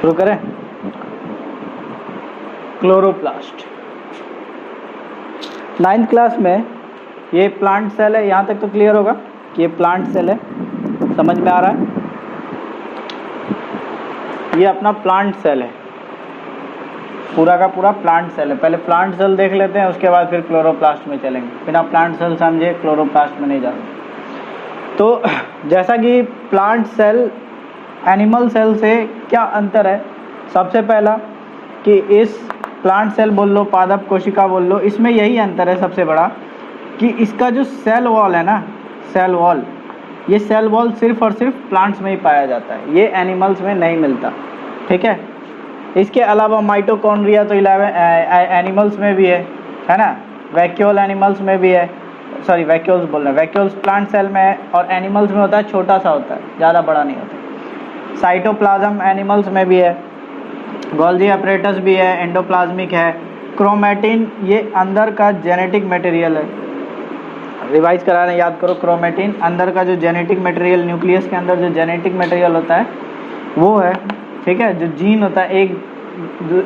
शुरू करें। Chloroplast 9th class में ये प्लांट सेल है। यहाँ तक तो क्लियर होगा कि ये प्लांट सेल है, समझ में आ रहा है। ये अपना प्लांट सेल है, पूरा का पूरा प्लांट सेल है। पहले प्लांट सेल देख लेते हैं, उसके बाद फिर क्लोरोप्लास्ट में चलेंगे। बिना प्लांट सेल समझे क्लोरोप्लास्ट में नहीं जा सकते। तो जैसा कि प्लांट सेल एनिमल सेल से क्या अंतर है, सबसे पहला कि इस प्लांट सेल बोल लो, पादप कोशिका बोल लो, इसमें यही अंतर है सबसे बड़ा कि इसका जो सेल वॉल है ना, सेल वॉल, ये सेल वॉल सिर्फ और सिर्फ प्लांट्स में ही पाया जाता है, ये एनिमल्स में नहीं मिलता। ठीक है। इसके अलावा माइटोकॉन्ड्रिया तो एनिमल्स में भी है ना, वैक्यूल एनिमल्स में भी है, सॉरी वैक्यूल्स बोल रहे हैं, वैक्यूल्स प्लांट सेल में है और एनिमल्स में होता है, छोटा सा होता है, ज़्यादा बड़ा नहीं होता। साइटोप्लाज्म एनिमल्स में भी है, गोल्जी अपरेटस भी है, एंडोप्लाज्मिक है। क्रोमेटिन ये अंदर का जेनेटिक मटेरियल है, रिवाइज करा रहे हैं, याद करो। क्रोमेटिन अंदर का जो जेनेटिक मटेरियल, न्यूक्लियस के अंदर जो जेनेटिक मटेरियल होता है वो है। ठीक है। जो जीन होता है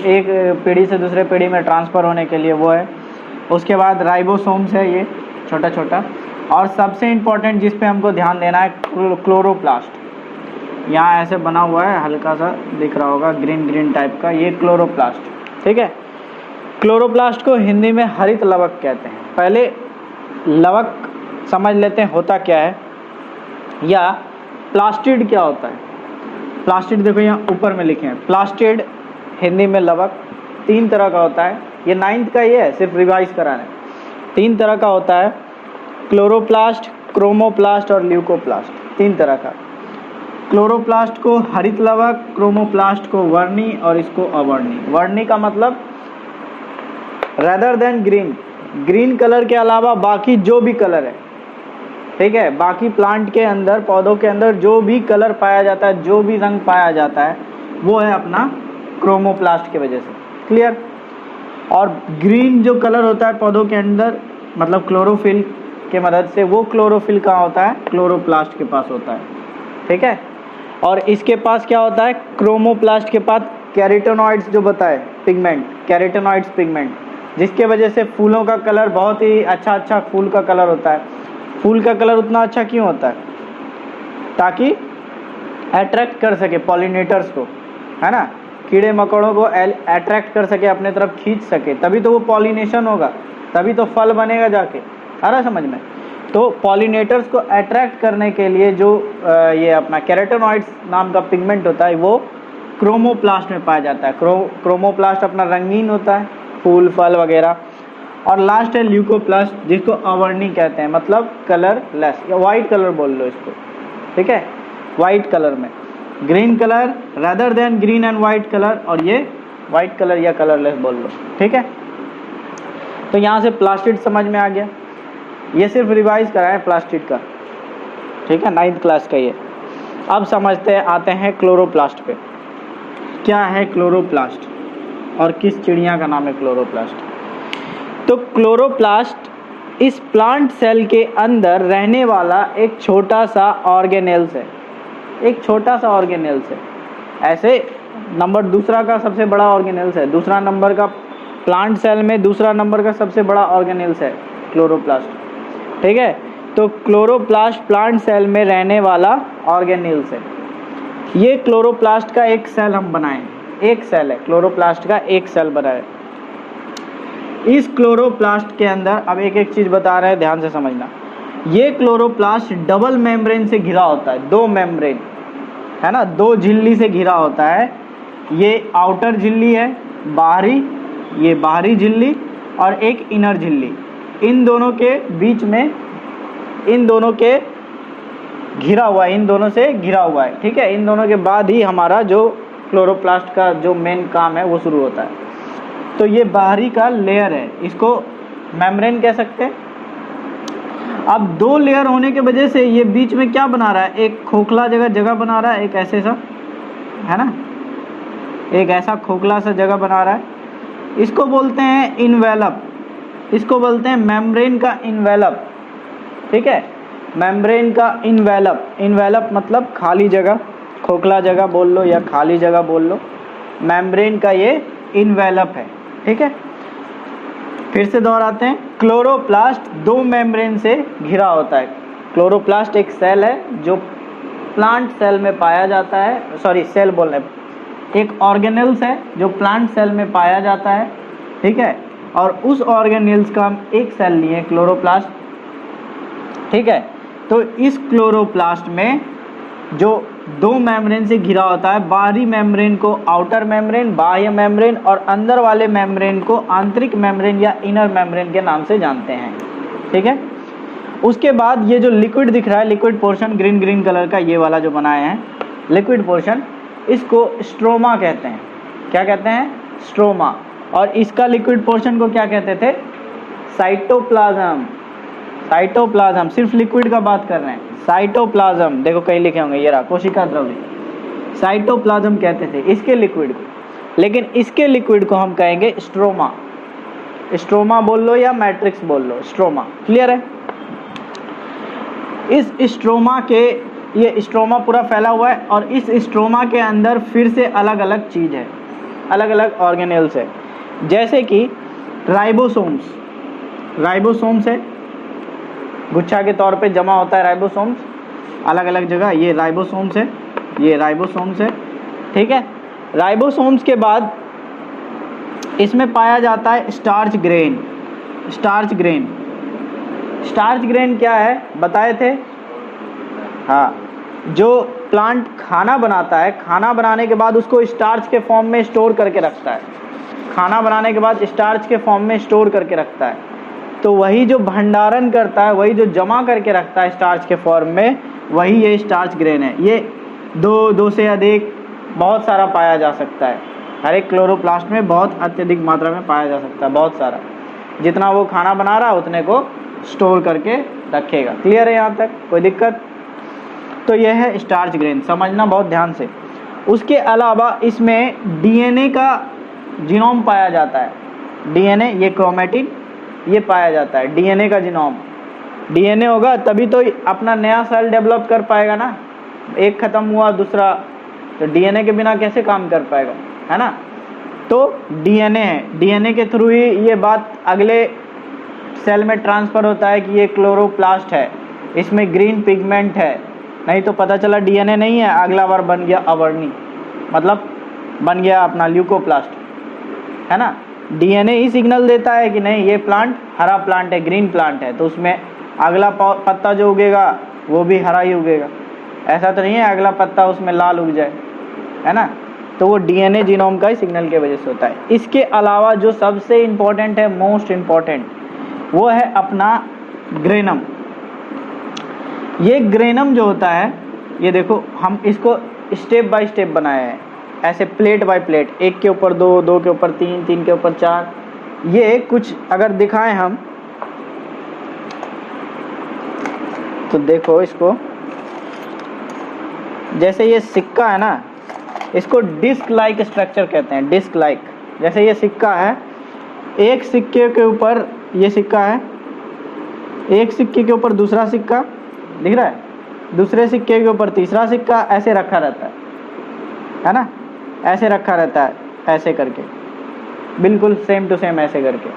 एक पीढ़ी से दूसरे पीढ़ी में ट्रांसफ़र होने के लिए, वो है। उसके बाद राइबोसोम्स है, ये छोटा छोटा। और सबसे इम्पॉर्टेंट जिस पे हमको ध्यान देना है, क्लोरोप्लास्ट। यहाँ ऐसे बना हुआ है, हल्का सा दिख रहा होगा, ग्रीन ग्रीन टाइप का, ये क्लोरोप्लास्ट। ठीक है। क्लोरोप्लास्ट को हिंदी में हरित लवक कहते हैं। पहले लवक समझ लेते हैं होता क्या है, या प्लास्टिड क्या होता है। प्लास्टिड देखो यहाँ ऊपर में लिखे हैं, प्लास्टिड हिंदी में लवक। 3 तरह का होता है, ये 9th का ही है, सिर्फ रिवाइज कराने। 3 तरह का होता है, क्लोरोप्लास्ट, क्रोमोप्लास्ट और ल्यूकोप्लास्ट। 3 तरह का। क्लोरोप्लास्ट को हरित लवक, क्रोमोप्लास्ट को वर्णी और इसको अवर्णी। वर्णी का मतलब rather than green, green colour के अलावा बाकी जो भी कलर है। ठीक है। बाकी प्लांट के अंदर, पौधों के अंदर जो भी कलर पाया जाता है, जो भी रंग पाया जाता है, वो है अपना क्रोमोप्लास्ट की वजह से। क्लियर। और ग्रीन जो कलर होता है पौधों के अंदर, मतलब क्लोरोफिल के मदद से, वो क्लोरोफिल कहाँ होता है, क्लोरोप्लास्ट के पास होता है। ठीक है। और इसके पास क्या होता है, क्रोमोप्लास्ट के पास कैरोटेनॉइड्स, जो बताए पिगमेंट, कैरोटेनॉइड्स पिगमेंट, जिसके वजह से फूलों का कलर बहुत ही अच्छा फूल का कलर होता है। फूल का कलर उतना अच्छा क्यों होता है, ताकि अट्रैक्ट कर सके पॉलिनेटर्स को, है ना, कीड़े मकोड़ों को अट्रैक्ट कर सके, अपने तरफ खींच सके, तभी तो वो पॉलिनेशन होगा, तभी तो फल बनेगा जाके। आ रहा समझ में। तो पॉलिनेटर्स को अट्रैक्ट करने के लिए जो ये अपना कैरोटेनॉइड्स नाम का पिगमेंट होता है, वो क्रोमोप्लास्ट में पाया जाता है। क्रोमोप्लास्ट अपना रंगीन होता है, फूल फल वगैरह। और लास्ट है ल्यूकोप्लास्ट, जिसको अवर्णी कहते हैं, मतलब कलरलेस, या वाइट कलर बोल लो इसको। ठीक है। वाइट कलर में, green colour rather than green and white colour, और ये वाइट कलर या कलरलेस बोल लो। ठीक है। तो यहाँ से प्लास्टिड समझ में आ गया, ये सिर्फ रिवाइज कराएं प्लास्टिड का। ठीक है। 9th क्लास का ये। अब समझते आते हैं क्लोरोप्लास्ट पे। क्या है क्लोरोप्लास्ट और किस चिड़िया का नाम है क्लोरोप्लास्ट। तो क्लोरोप्लास्ट इस प्लांट सेल के अंदर रहने वाला एक छोटा सा ऑर्गेनेल्स है, एक छोटा सा ऑर्गेनेल्स है। ऐसे नंबर दूसरा का सबसे बड़ा ऑर्गेनेल्स है, दूसरा नंबर का प्लांट सेल में दूसरा नंबर का सबसे बड़ा ऑर्गेनेल्स है क्लोरोप्लास्ट। ठीक है। तो क्लोरोप्लास्ट प्लांट सेल में रहने वाला ऑर्गेनेल्स है। ये क्लोरोप्लास्ट का एक सेल हम बनाए, एक सेल है क्लोरोप्लास्ट का, एक सेल बनाए। इस क्लोरोप्लास्ट के अंदर अब एक एक चीज बता रहे हैं, ध्यान से समझना। ये क्लोरोप्लास्ट डबल मेम्ब्रेन से घिरा होता है, 2 मेम्ब्रेन है ना, 2 झिल्ली से घिरा होता है। ये आउटर झिल्ली है, बाहरी, ये बाहरी झिल्ली, और एक इनर झिल्ली। इन दोनों के बीच में, इन दोनों के घिरा हुआ है, इन दोनों से घिरा हुआ है। ठीक है। इन दोनों के बाद ही हमारा जो क्लोरोप्लास्ट का जो मेन काम है वो शुरू होता है। तो ये बाहरी का लेयर है, इसको मेम्ब्रेन कह सकते हैं। अब 2 लेयर होने के वजह से ये बीच में क्या बना रहा है, एक खोखला जगह बना रहा है, एक ऐसे सा, है ना, एक ऐसा खोखला सा जगह बना रहा है। इसको बोलते हैं इनवेलप, इसको बोलते हैं मेम्ब्रेन का इनवेलप। ठीक है। मेम्ब्रेन का इनवेलप, इनवेलप मतलब खाली जगह, खोखला जगह बोल लो या खाली जगह बोल लो, मेम्ब्रेन का ये इन्वेलप है, ठीक है। फिर से दोहराते हैं, क्लोरोप्लास्ट 2 मेम्ब्रेन से घिरा होता है। क्लोरोप्लास्ट एक सेल है जो प्लांट सेल में पाया जाता है, सॉरी सेल बोल रहे, एक ऑर्गेनेल्स है जो प्लांट सेल में पाया जाता है, ठीक है। और उस ऑर्गेनेल्स का हम एक सेल लिए क्लोरोप्लास्ट, ठीक है। तो इस क्लोरोप्लास्ट में जो 2 मेम्ब्रेन से घिरा होता है, बाहरी मेम्ब्रेन को आउटर मेम्ब्रेन, बाह्य मेम्ब्रेन, और अंदर वाले मेम्ब्रेन को आंतरिक मेम्ब्रेन या इनर मेम्ब्रेन के नाम से जानते हैं, ठीक है। उसके बाद ये जो लिक्विड दिख रहा है, liquid portion green green colour का ये वाला जो बनाए हैं लिक्विड पोर्शन, इसको स्ट्रोमा कहते हैं। क्या कहते हैं? स्ट्रोमा। और इसका लिक्विड पोर्शन को क्या कहते थे? साइटोप्लाज्म। साइटोप्लाज्म, सिर्फ लिक्विड का बात कर रहे हैं। साइटोप्लाज्म देखो कहीं लिखे होंगे, ये रहा कोशिका द्रव्य, साइटोप्लाज्म कहते थे इसके लिक्विड को। लेकिन इसके लिक्विड को हम कहेंगे स्ट्रोमा। स्ट्रोमा बोल लो या मैट्रिक्स बोल लो, स्ट्रोमा। क्लियर है? इस स्ट्रोमा के, ये स्ट्रोमा पूरा फैला हुआ है और इस स्ट्रोमा के अंदर फिर से अलग अलग चीज़ है, अलग अलग ऑर्गेनेल्स है, जैसे कि राइबोसोम्स। राइबोसोम्स है, गुच्छा के तौर पे जमा होता है राइबोसोम्स अलग अलग जगह, ये राइबोसोम्स है, ये राइबोसोम्स है, ठीक है। राइबोसोम्स के बाद इसमें पाया जाता है starch grain. Starch grain, starch grain क्या है बताए थे? हाँ, जो प्लांट खाना बनाता है, खाना बनाने के बाद उसको स्टार्च के फॉर्म में स्टोर करके रखता है। खाना बनाने के बाद स्टार्च के फॉर्म में स्टोर करके रखता है। तो वही जो भंडारण करता है, वही जो जमा करके रखता है स्टार्च के फॉर्म में, वही ये स्टार्च ग्रेन है। ये दो से अधिक बहुत सारा पाया जा सकता है। हर एक क्लोरोप्लास्ट में बहुत अत्यधिक मात्रा में पाया जा सकता है, बहुत सारा। जितना वो खाना बना रहा है उतने को स्टोर करके रखेगा। क्लियर है यहाँ तक? कोई दिक्कत? तो यह है स्टार्च ग्रेन, समझना बहुत ध्यान से। उसके अलावा इसमें डीएनए का जीनोम पाया जाता है। डीएनए, ये क्रोमेटिन, ये पाया जाता है डीएनए का जीनोम। डीएनए होगा तभी तो अपना नया सेल डेवलप कर पाएगा ना। एक खत्म हुआ दूसरा, तो डीएनए के बिना कैसे काम कर पाएगा, है ना। तो डीएनए है, डीएनए के थ्रू ही ये बात अगले सेल में ट्रांसफ़र होता है कि ये क्लोरोप्लास्ट है, इसमें ग्रीन पिगमेंट है। नहीं तो पता चला डीएनए नहीं है, अगला बार बन गया अवर्णी, मतलब बन गया अपना ल्यूकोप्लास्ट, है ना। डीएनए ही सिग्नल देता है कि नहीं ये प्लांट हरा प्लांट है, ग्रीन प्लांट है, तो उसमें अगला पत्ता जो उगेगा वो भी हरा ही उगेगा। ऐसा तो नहीं है अगला पत्ता उसमें लाल उग जाए, है ना। तो वो डीएनए जीनोम का ही सिग्नल के वजह से होता है। इसके अलावा जो सबसे इम्पोर्टेंट है, मोस्ट इम्पोर्टेंट, वो है अपना ग्रेनम। ये ग्रेनम जो होता है, ये देखो हम इसको स्टेप बाय स्टेप बनाए हैं, ऐसे प्लेट बाय प्लेट, एक के ऊपर दो, दो के ऊपर तीन, तीन के ऊपर चार। ये कुछ अगर दिखाएं हम तो देखो इसको, जैसे ये सिक्का है ना, इसको डिस्क लाइक स्ट्रक्चर कहते हैं, डिस्क लाइक। जैसे ये सिक्का है, एक सिक्के के ऊपर ये सिक्का है, एक सिक्के के ऊपर दूसरा सिक्का दिख रहा है, दूसरे सिक्के के ऊपर तीसरा सिक्का, ऐसे रखा रहता है ना, ऐसे रखा रहता है, ऐसे करके बिल्कुल सेम टू सेम ऐसे करके,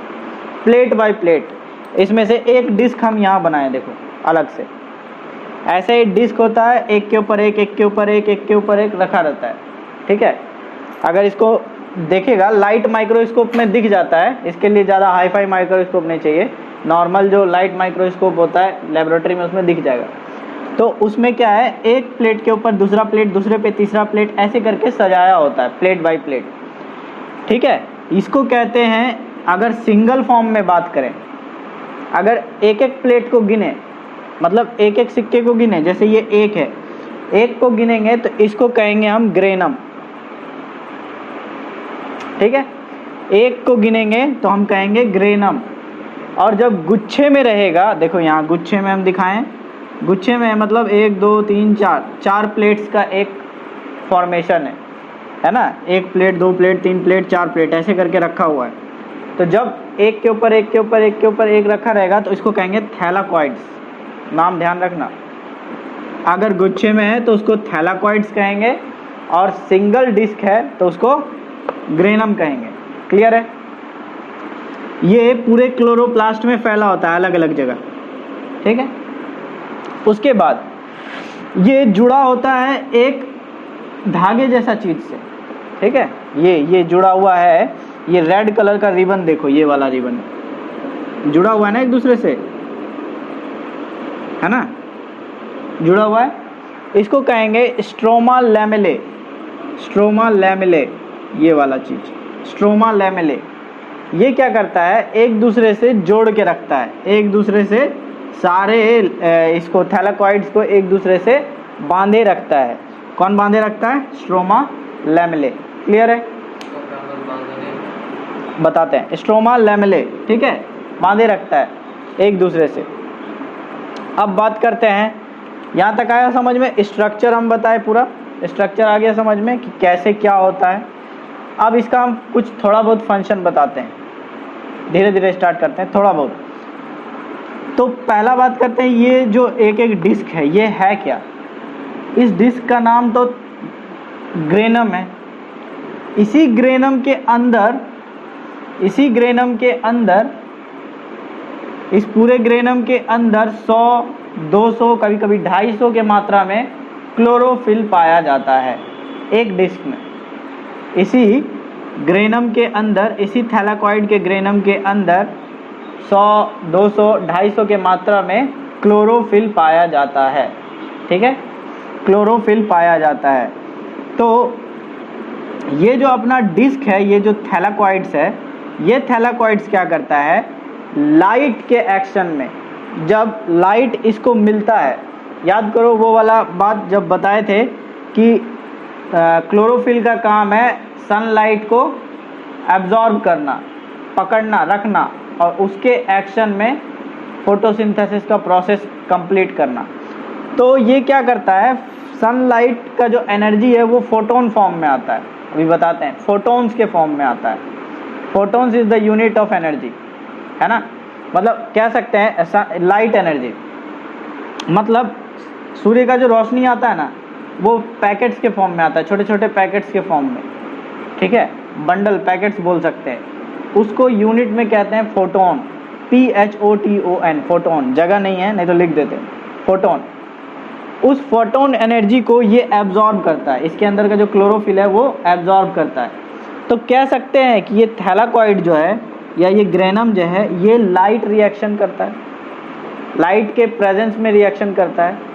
प्लेट बाय प्लेट। इसमें से एक डिस्क हम यहाँ बनाए, देखो अलग से ऐसे ही डिस्क होता है, एक के ऊपर एक, एक के ऊपर एक, एक के ऊपर एक रखा रहता है, ठीक है। अगर इसको देखेगा लाइट माइक्रोस्कोप में दिख जाता है, इसके लिए ज़्यादा हाई फाई माइक्रोस्कोप नहीं चाहिए, नॉर्मल जो लाइट माइक्रोस्कोप होता है लेबोरेटरी में उसमें दिख जाएगा। तो उसमें क्या है, एक प्लेट के ऊपर दूसरा प्लेट, दूसरे पे तीसरा प्लेट, ऐसे करके सजाया होता है प्लेट बाय प्लेट, ठीक है। इसको कहते हैं, अगर सिंगल फॉर्म में बात करें, अगर एक एक प्लेट को गिने, मतलब एक एक सिक्के को गिने, जैसे ये एक है, एक को गिनेंगे तो इसको कहेंगे हम ग्रेनम, ठीक है। एक को गिनेंगे तो हम कहेंगे ग्रेनम। और जब गुच्छे में रहेगा, देखो यहाँ गुच्छे में हम दिखाएं, गुच्छे में मतलब एक दो तीन चार, चार प्लेट्स का एक फॉर्मेशन है ना, एक प्लेट, दो प्लेट, तीन प्लेट, चार प्लेट, ऐसे करके रखा हुआ है। तो जब एक के ऊपर एक के ऊपर एक के ऊपर एक रखा रहेगा तो इसको कहेंगे थैलाकॉइड्स, नाम ध्यान रखना। अगर गुच्छे में है तो उसको थैलाकॉइड्स कहेंगे, और सिंगल डिस्क है तो उसको ग्रेनम कहेंगे। क्लियर है? ये पूरे क्लोरोप्लास्ट में फैला होता है अलग अलग जगह, ठीक है। उसके बाद ये जुड़ा होता है एक धागे जैसा चीज से, ठीक है। ये जुड़ा हुआ है, ये रेड कलर का रिबन देखो, ये वाला रिबन जुड़ा हुआ है ना एक दूसरे से, है ना, जुड़ा हुआ है। इसको कहेंगे स्ट्रोमा लैमेले। स्ट्रोमा लैमेले, ये वाला चीज स्ट्रोमा लैमेले। ये क्या करता है, एक दूसरे से जोड़ के रखता है, एक दूसरे से सारे इसको थैलाकॉइड्स को एक दूसरे से बांधे रखता है। कौन बांधे रखता है? स्ट्रोमा लैमेले। क्लियर है? बताते हैं। स्ट्रोमा लैमेले, ठीक है, बांधे रखता है एक दूसरे से। अब बात करते हैं, यहाँ तक आया समझ में? स्ट्रक्चर हम बताए, पूरा स्ट्रक्चर आ गया समझ में कि कैसे क्या होता है। अब इसका हम कुछ थोड़ा बहुत फंक्शन बताते हैं, धीरे धीरे स्टार्ट करते हैं थोड़ा बहुत। तो पहला बात करते हैं, ये जो एक एक डिस्क है ये है क्या? इस डिस्क का नाम तो ग्रेनम है। इसी ग्रेनम के अंदर इस पूरे ग्रेनम के अंदर 100, 200, कभी कभी 250 के मात्रा में क्लोरोफिल पाया जाता है एक डिस्क में। इसी ग्रेनम के अंदर, इसी थैलाकॉइड के ग्रेनम के अंदर 100, 200, 250 के मात्रा में क्लोरोफिल पाया जाता है, ठीक है, क्लोरोफिल पाया जाता है। तो ये जो अपना डिस्क है, ये जो थैलाकॉइड्स है, ये थैलाकॉइड्स क्या करता है, लाइट के एक्शन में, जब लाइट इसको मिलता है, याद करो वो वाला बात जब बताए थे कि क्लोरोफिल का काम है सनलाइट को एब्जॉर्ब करना, पकड़ना, रखना और उसके एक्शन में फोटोसिंथेसिस का प्रोसेस कंप्लीट करना। तो ये क्या करता है, सनलाइट का जो एनर्जी है वो फोटोन फॉर्म में आता है। अभी बताते हैं, फोटोन्स के फॉर्म में आता है। Photons is the unit of energy, है ना, मतलब कह सकते हैं लाइट एनर्जी। मतलब सूर्य का जो रोशनी आता है ना, वो पैकेट्स के फॉर्म में आता है, छोटे छोटे पैकेट्स के फॉर्म में, ठीक है, बंडल, पैकेट्स बोल सकते हैं। उसको यूनिट में कहते हैं फोटोन, PHOTON, फोटोन। जगह नहीं है, नहीं तो लिख देते फोटोन। उस फोटोन एनर्जी को ये एब्जॉर्ब करता है, इसके अंदर का जो क्लोरोफिल है वो एब्जॉर्ब करता है। तो कह सकते हैं कि ये थैलाकॉइड जो है या ये ग्रेनम जो है, ये लाइट रिएक्शन करता है, लाइट के प्रेजेंस में रिएक्शन करता है।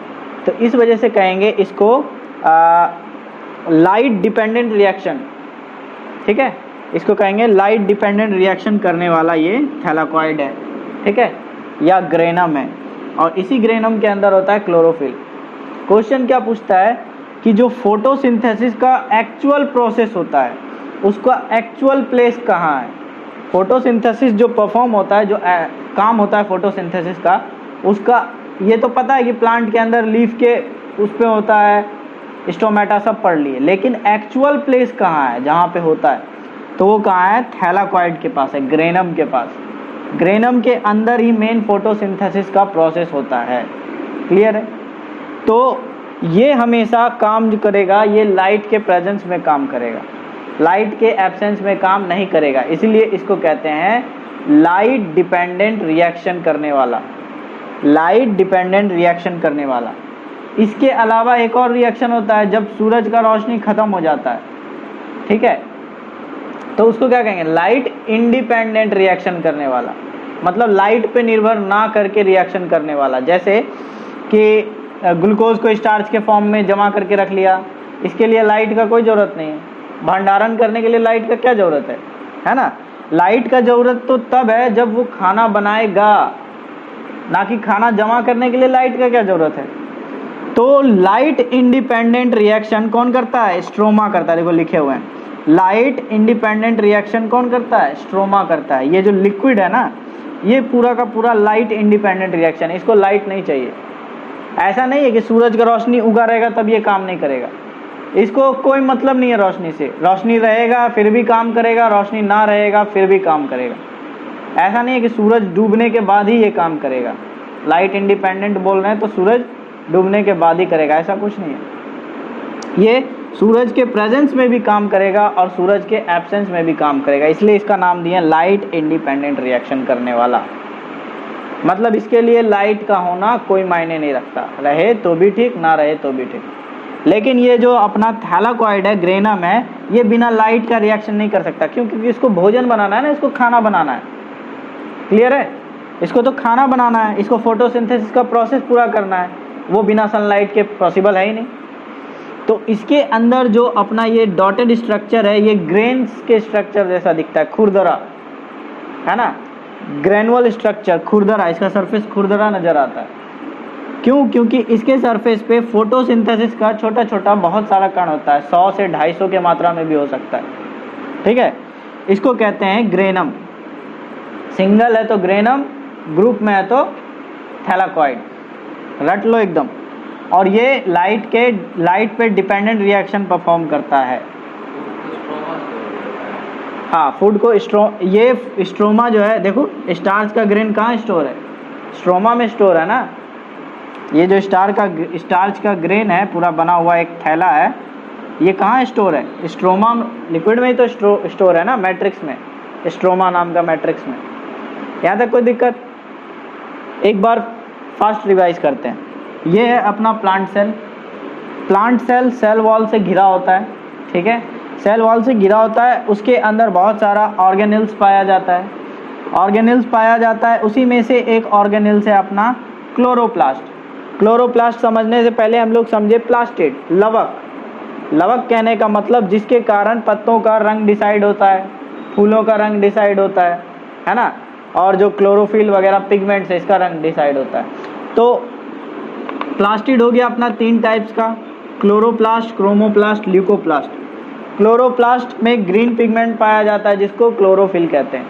तो इस वजह से कहेंगे इसको लाइट डिपेंडेंट रिएक्शन, ठीक है, इसको कहेंगे लाइट डिपेंडेंट रिएक्शन करने वाला ये थैलाकॉइड है, ठीक है, या ग्रेनम है। और इसी ग्रेनम के अंदर होता है क्लोरोफिल। क्वेश्चन क्या पूछता है कि जो फोटोसिंथेसिस का एक्चुअल प्रोसेस होता है उसका एक्चुअल प्लेस कहाँ है? फोटोसिंथेसिस जो परफॉर्म होता है, जो काम होता है फोटोसिंथेसिस का, उसका ये तो पता है कि प्लांट के अंदर लीफ के उस पे होता है, स्टोमेटा सब पढ़ लिए, लेकिन एक्चुअल प्लेस कहाँ है जहाँ पे होता है? तो वो कहाँ है? थैलाकॉइड के पास है, ग्रेनम के पास। ग्रेनम के अंदर ही मेन फोटोसिंथेसिस का प्रोसेस होता है। क्लियर है? तो ये हमेशा काम जो करेगा, ये लाइट के प्रेजेंस में काम करेगा, लाइट के एब्सेंस में काम नहीं करेगा। इसलिए इसको कहते हैं लाइट डिपेंडेंट रिएक्शन करने वाला, लाइट डिपेंडेंट रिएक्शन करने वाला। इसके अलावा एक और रिएक्शन होता है जब सूरज का रोशनी खत्म हो जाता है, ठीक है, तो उसको क्या कहेंगे? लाइट इंडिपेंडेंट रिएक्शन करने वाला, मतलब लाइट पे निर्भर ना करके रिएक्शन करने वाला। जैसे कि ग्लूकोज को स्टार्च के फॉर्म में जमा करके रख लिया, इसके लिए लाइट का कोई ज़रूरत नहीं है। भंडारण करने के लिए लाइट का क्या ज़रूरत है ना? लाइट का ज़रूरत तो तब है जब वो खाना बनाएगा, ना कि खाना जमा करने के लिए लाइट का क्या ज़रूरत है। तो लाइट इंडिपेंडेंट रिएक्शन कौन करता है? स्ट्रोमा करता है। देखो लिखे हुए हैं, लाइट इंडिपेंडेंट रिएक्शन कौन करता है? स्ट्रोमा करता है। ये जो लिक्विड है ना, ये पूरा का पूरा लाइट इंडिपेंडेंट रिएक्शन है, इसको लाइट नहीं चाहिए। ऐसा नहीं है कि सूरज का रोशनी उगा रहेगा तब ये काम नहीं करेगा, इसको कोई मतलब नहीं है रोशनी से। रोशनी रहेगा फिर भी काम करेगा, रोशनी ना रहेगा फिर भी काम करेगा। ऐसा नहीं है कि सूरज डूबने के बाद ही ये काम करेगा। लाइट इंडिपेंडेंट बोल रहे हैं तो सूरज डूबने के बाद ही करेगा, ऐसा कुछ नहीं है। ये सूरज के प्रेजेंस में भी काम करेगा और सूरज के एब्सेंस में भी काम करेगा, इसलिए इसका नाम दिया लाइट इंडिपेंडेंट रिएक्शन करने वाला। मतलब इसके लिए लाइट का होना कोई मायने नहीं रखता, रहे तो भी ठीक, ना रहे तो भी ठीक। लेकिन ये जो अपना थैलाकॉइड है, ग्रेनम है, ये बिना लाइट का रिएक्शन नहीं कर सकता। क्यों? क्योंकि इसको भोजन बनाना है ना, इसको खाना बनाना है। क्लियर है? इसको तो खाना बनाना है, इसको फोटोसिंथेसिस का प्रोसेस पूरा करना है, वो बिना सनलाइट के पॉसिबल है ही नहीं। तो इसके अंदर जो अपना ये डॉटेड स्ट्रक्चर है, ये ग्रेन्स के स्ट्रक्चर जैसा दिखता है, खुरदरा है ना, ग्रेनुअल स्ट्रक्चर, खुरदरा, इसका सरफेस खुरदरा नजर आता है। क्यों? क्योंकि इसके सरफेस पे फोटोसिंथेसिस का छोटा छोटा बहुत सारा कण होता है, 100 से 250 के मात्रा में भी हो सकता है। ठीक है, इसको कहते हैं ग्रेनम। सिंगल है तो ग्रेनम, ग्रुप में है तो थैलाकॉइड, रट लो एकदम। और ये लाइट पे डिपेंडेंट रिएक्शन परफॉर्म करता है। हाँ, फूड को ये स्ट्रोमा जो है, देखो स्टार्च का ग्रेन कहाँ स्टोर है? स्ट्रोमा में स्टोर है ना। ये जो स्टार्च का ग्रेन है, पूरा बना हुआ एक थैला है, ये कहाँ स्टोर है? स्ट्रोमा लिक्विड में ही तो स्टोर है ना, मैट्रिक्स में, स्ट्रोमा नाम का मैट्रिक्स में। यहाँ तक कोई दिक्कत? एक बार फास्ट रिवाइज करते हैं। ये है अपना plant cell. Plant cell cell wall से घिरा होता है। ठीक है, सेल वॉल से घिरा होता है, उसके अंदर बहुत सारा ऑर्गेनेल्स पाया जाता है। ऑर्गेनेल्स पाया जाता है, उसी में से एक ऑर्गेनेल्स है अपना क्लोरोप्लास्ट। क्लोरोप्लास्ट समझने से पहले हम लोग समझे प्लास्टिड, लवक। लवक कहने का मतलब जिसके कारण पत्तों का रंग डिसाइड होता है, फूलों का रंग डिसाइड होता है ना, और जो क्लोरोफिल वगैरह पिगमेंट्स है, इसका रंग डिसाइड होता है। तो प्लास्टिड हो गया अपना 3 टाइप्स का, क्लोरोप्लास्ट, क्रोमोप्लास्ट, ल्यूकोप्लास्ट। क्लोरोप्लास्ट में ग्रीन पिगमेंट पाया जाता है जिसको क्लोरोफिल कहते हैं।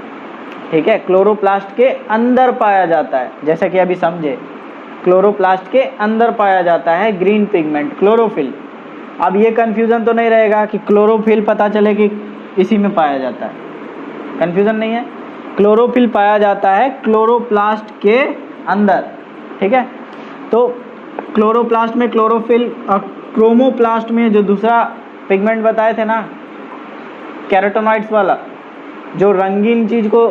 ठीक है, क्लोरोप्लास्ट के अंदर पाया जाता है, जैसे कि अभी समझे, क्लोरोप्लास्ट के अंदर पाया जाता है ग्रीन पिगमेंट, क्लोरोफिल। अब ये कन्फ्यूज़न तो नहीं रहेगा कि क्लोरोफिल पता चले कि इसी में पाया जाता है, कन्फ्यूज़न नहीं है। क्लोरोफिल पाया जाता है क्लोरोप्लास्ट के अंदर। ठीक है, तो क्लोरोप्लास्ट में क्लोरोफिल, और क्रोमोप्लास्ट में जो दूसरा पिगमेंट बताए थे ना, कैरोटेनॉइड्स वाला, जो रंगीन चीज़ को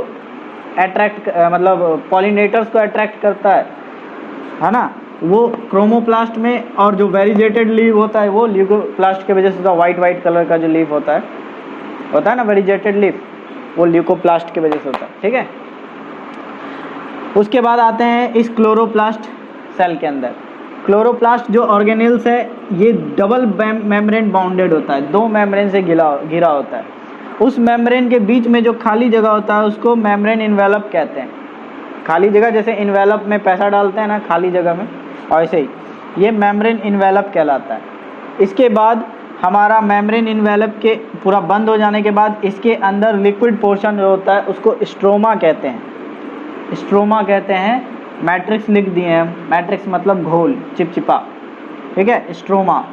अट्रैक्ट, मतलब पॉलिनेटर्स को अट्रैक्ट करता है ना, वो क्रोमोप्लास्ट में। और जो वेरिजेटेड लीव होता है वो ल्यूकोप्लास्ट की वजह से, वाइट कलर का जो लीव होता है ना, वेरिजेटेड लीव, वो ल्यूकोप्लास्ट की वजह से होता है। ठीक है, उसके बाद आते हैं इस क्लोरोप्लास्ट सेल के अंदर। क्लोरोप्लास्ट जो ऑर्गेनेल्स है, ये डबल मेम्ब्रेन बाउंडेड होता है, 2 मेम्ब्रेन से घिरा होता है। उस मेम्ब्रेन के बीच में जो खाली जगह होता है उसको मेम्ब्रेन इन्वेलप कहते हैं। खाली जगह, जैसे इन्वेलप में पैसा डालते हैं ना खाली जगह में, ऐसे ही ये मेम्ब्रेन इन्वेलप कहलाता है। इसके बाद हमारा मेम्ब्रेन इन्वेलप के पूरा बंद हो जाने के बाद इसके अंदर लिक्विड पोर्शन जो होता है उसको स्ट्रोमा कहते हैं। स्ट्रोमा कहते हैं, मैट्रिक्स लिख दिए हैं, मैट्रिक्स मतलब घोल, चिपचिपा। ठीक है, स्ट्रोमा।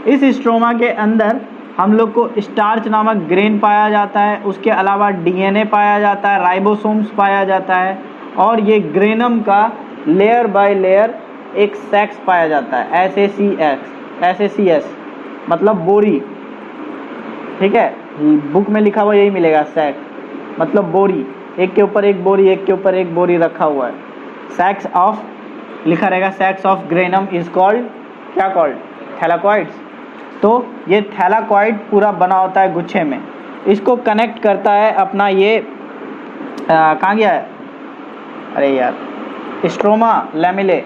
इस स्ट्रोमा के अंदर हम लोग को स्टार्च नामक ग्रेन पाया जाता है, उसके अलावा डीएनए पाया जाता है, राइबोसोम्स पाया जाता है, और ये ग्रेनम का लेयर बाय लेयर एक सेक्स पाया जाता है, SACS मतलब बोरी। ठीक है, बुक में लिखा हुआ यही मिलेगा, सेक्स मतलब बोरी, एक के ऊपर एक बोरी, एक के ऊपर एक बोरी रखा हुआ है। सेक्स ऑफ लिखा रहेगा, sex of granum is called, क्या कॉल्ड? थैलाकॉइड्स। तो ये थैलाकॉइड पूरा बना होता है गुच्छे में, इसको कनेक्ट करता है अपना ये कहाँ गया है, अरे यार, स्ट्रोमा लैमेले।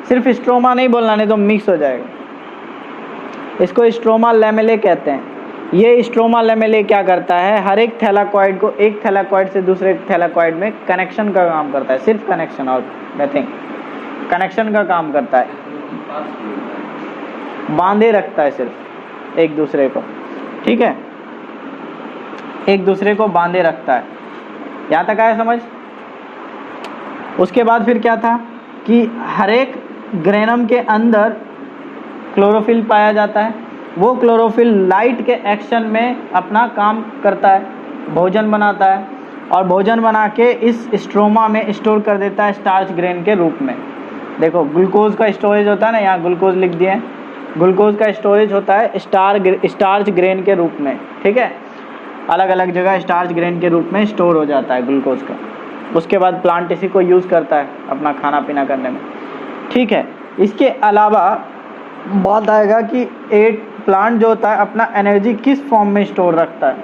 सिर्फ स्ट्रोमा नहीं बोलना, नहीं तो मिक्स हो जाएगा। इसको स्ट्रोमा लैमेले कहते हैं। ये स्ट्रोमा लैमेले क्या करता है, हर एक थैलाकॉइड को एक थैलाकॉइड से दूसरे थैलाकॉइड में कनेक्शन का काम करता है, सिर्फ कनेक्शन, और नथिंग, कनेक्शन का काम करता है, बांधे रखता है सिर्फ एक दूसरे को। ठीक है, एक दूसरे को बांधे रखता है। यहाँ तक आया समझ? उसके बाद फिर क्या था कि हर एक ग्रेनम के अंदर क्लोरोफिल पाया जाता है। वो क्लोरोफिल लाइट के एक्शन में अपना काम करता है, भोजन बनाता है, और भोजन बना के इस स्ट्रोमा में स्टोर कर देता है स्टार्च ग्रेन के रूप में। देखो ग्लूकोज का स्टोरेज होता है ना, यहाँ ग्लूकोज लिख दिए हैं, ग्लूकोज का स्टोरेज होता है स्टार्च ग्रेन के रूप में, ठीक है, अलग अलग जगह स्टार्च ग्रेन के रूप में स्टोर हो जाता है ग्लूकोज का। उसके बाद प्लांट इसी को यूज़ करता है अपना खाना पीना करने में, ठीक है। इसके अलावा बात आएगा कि प्लांट जो होता है अपना एनर्जी किस फॉर्म में स्टोर रखता है,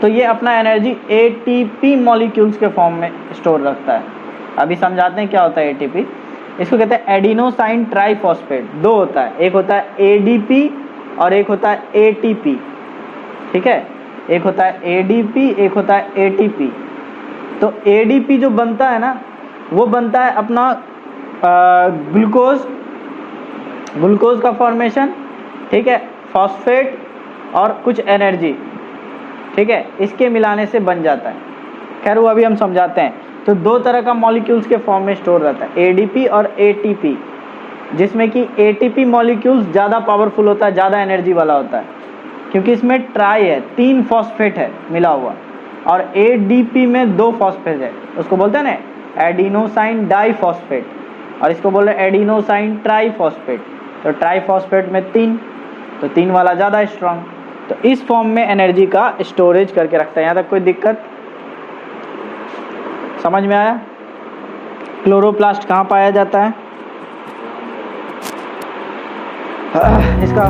तो ये अपना एनर्जी एटीपी मॉलिक्यूल्स के फॉर्म में स्टोर रखता है। अभी समझाते हैं क्या होता है एटीपी। इसको कहते हैं एडिनोसाइन ट्राइफॉस्फेट। दो होता है, एक होता है एडीपी और एक होता है एटीपी, ठीक है। एक होता है एडीपी, एक होता है एटीपी। तो एडीपी जो बनता है ना, वो बनता है अपना ग्लूकोज का फॉर्मेशन, ठीक है, फॉस्फेट और कुछ एनर्जी, ठीक है, इसके मिलाने से बन जाता है। खैर वो अभी हम समझाते हैं। तो दो तरह का मॉलिक्यूल्स के फॉर्म में स्टोर रहता है, एडीपी और एटीपी, जिसमें कि एटीपी मॉलिक्यूल्स ज़्यादा पावरफुल होता है, ज़्यादा एनर्जी वाला होता है, क्योंकि इसमें ट्राई है, 3 फॉस्फेट है मिला हुआ, और एडीपी में 2 फॉस्फेट है। उसको बोलते हैं ना एडिनोसाइन डाइफॉस्फेट, और इसको बोल रहे हैं एडिनोसाइन ट्राइफॉस्फेट। तो ट्राइफॉस्फेट में 3, तो 3 वाला ज़्यादा स्ट्रांग। तो इस फॉर्म में एनर्जी का स्टोरेज करके रखता है। यहाँ तक कोई दिक्कत समझ में आया? क्लोरोप्लास्ट कहाँ पाया जाता है? इसका